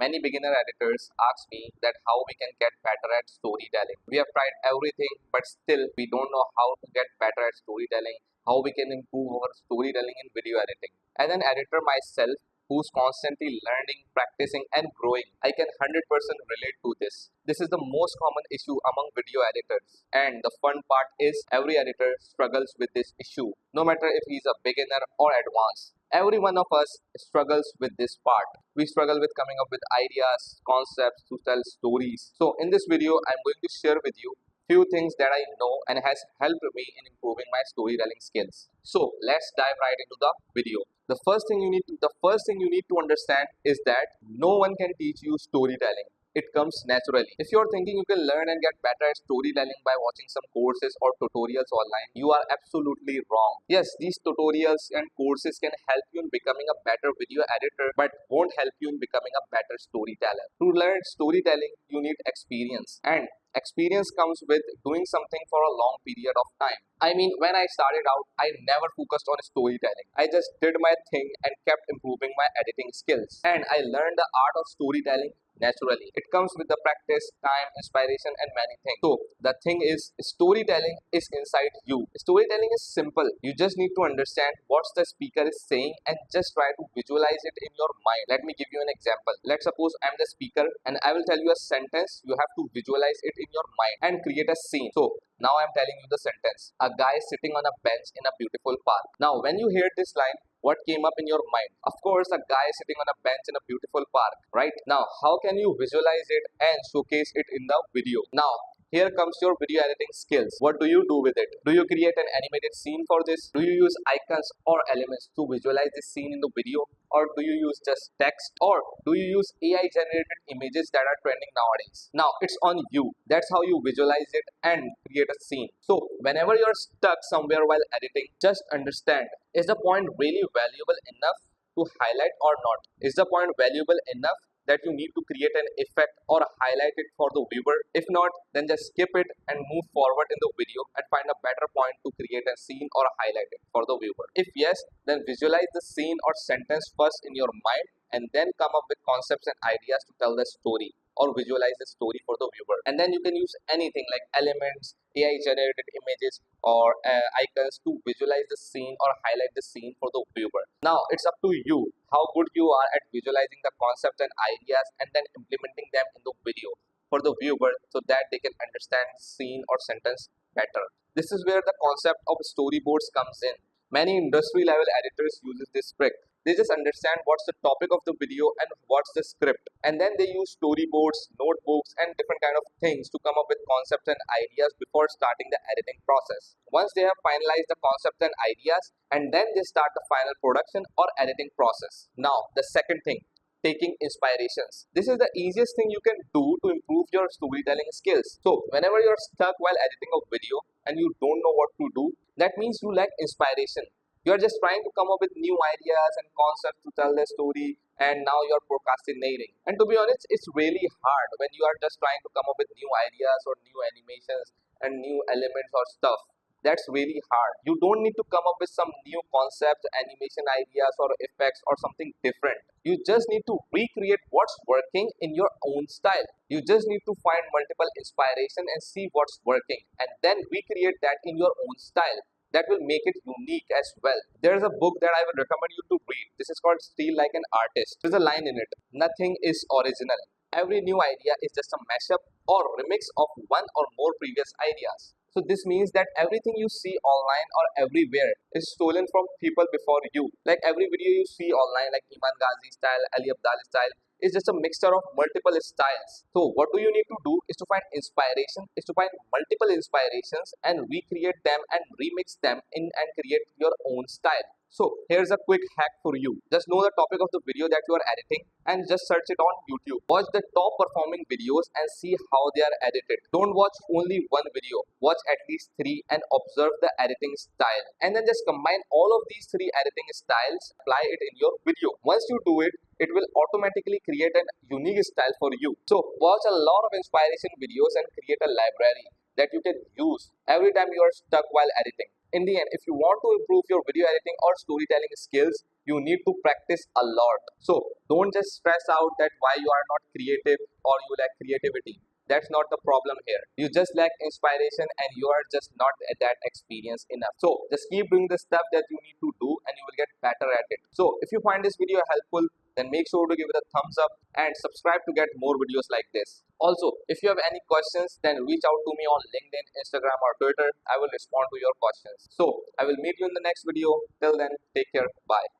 Many beginner editors ask me that how we can get better at storytelling. We have tried everything, but still we don't know how to get better at storytelling, how we can improve our storytelling in video editing. As an editor myself, who's constantly learning, practicing, and growing, I can 100% relate to this. This is the most common issue among video editors. And the fun part is every editor struggles with this issue, no matter if he's a beginner or advanced. Every one of us struggles with this part. We struggle with coming up with ideas, concepts to tell stories. So in this video, I'm going to share with you few things that I know and has helped me in improving my storytelling skills. So let's dive right into the video. The first thing you need to understand is that no one can teach you storytelling. It comes naturally. If you're thinking you can learn and get better at storytelling by watching some courses or tutorials online, you are absolutely wrong. Yes, these tutorials and courses can help you in becoming a better video editor, but won't help you in becoming a better storyteller. To learn storytelling, you need experience, and experience comes with doing something for a long period of time. I mean, when I started out, I never focused on storytelling. I just did my thing and kept improving my editing skills. And I learned the art of storytelling naturally. It comes with the practice, time, inspiration, and many things. So the thing is, storytelling is inside you. Storytelling is simple. You just need to understand what the speaker is saying and just try to visualize it in your mind. Let me give you an example. Let's suppose I'm the speaker and I will tell you a sentence. You have to visualize it in your mind and create a scene. So now I'm telling you the sentence. A guy sitting on a bench in a beautiful park. Now when you hear this line, what came up in your mind? Of course, a guy sitting on a bench in a beautiful park, right? Now, how can you visualize it and showcase it in the video? Now, here comes your video editing skills. What do you do with it? Do you create an animated scene for this? Do you use icons or elements to visualize this scene in the video? Or do you use just text? Or do you use AI generated images that are trending nowadays? Now, it's on you. That's how you visualize it and create a scene. So, whenever you're stuck somewhere while editing, just understand, is the point really valuable enough to highlight or not? Is the point valuable enough that you need to create an effect or highlight it for the viewer? If not, then just skip it and move forward in the video and find a better point to create a scene or highlight it for the viewer. If yes, then visualize the scene or sentence first in your mind and then come up with concepts and ideas to tell the story or visualize the story for the viewer. And then you can use anything like elements, AI generated images, or icons to visualize the scene or highlight the scene for the viewer. Now it's up to you how good you are at visualizing the concepts and ideas and then implementing them in the video for the viewer so that they can understand the scene or sentence better. This is where the concept of storyboards comes in. Many industry level editors uses this trick. They just understand what's the topic of the video and what's the script, and then they use storyboards, notebooks, and different kind of things to come up with concepts and ideas before starting the editing process. Once they have finalized the concepts and ideas, and then they start the final production or editing process. Now the second thing, taking inspirations. This is the easiest thing you can do to improve your storytelling skills. So whenever you're stuck while editing a video and you don't know what to do, that means you lack inspiration. You're just trying to come up with new ideas and concepts to tell the story, and now you're procrastinating. And to be honest, it's really hard when you are just trying to come up with new ideas or new animations and new elements or stuff. That's really hard. You don't need to come up with some new concepts, animation ideas, or effects or something different. You just need to recreate what's working in your own style. You just need to find multiple inspiration and see what's working, and then recreate that in your own style. That will make it unique as well. There's a book that I will recommend you to read. This is called Steal Like an Artist. There's a line in it: nothing is original. Every new idea is just a mashup or remix of one or more previous ideas. So this means that everything you see online or everywhere is stolen from people before you. Like every video you see online, like Iman Ghazi style, Ali Abdali style, is just a mixture of multiple styles. So what do you need to do is to find inspiration, is to find multiple inspirations and recreate them and remix them in and create your own style. So here's a quick hack for you. Just know the topic of the video that you are editing and just search it on YouTube. Watch the top performing videos and see how they are edited. Don't watch only one video. Watch at least three and observe the editing style. And then just combine all of these three editing styles, apply it in your video. Once you do it, it will automatically create a unique style for you. So watch a lot of inspiration videos and create a library that you can use every time you are stuck while editing. In the end, if you want to improve your video editing or storytelling skills, you need to practice a lot. So don't just stress out that why you are not creative or you lack creativity. That's not the problem here. You just lack inspiration and you are just not at that experience enough. So just keep doing the stuff that you need to do and you will get better at it. So if you find this video helpful, then make sure to give it a thumbs up and subscribe to get more videos like this. Also, if you have any questions, then reach out to me on LinkedIn, Instagram or Twitter. I will respond to your questions. So I will meet you in the next video. Till then, take care. Bye.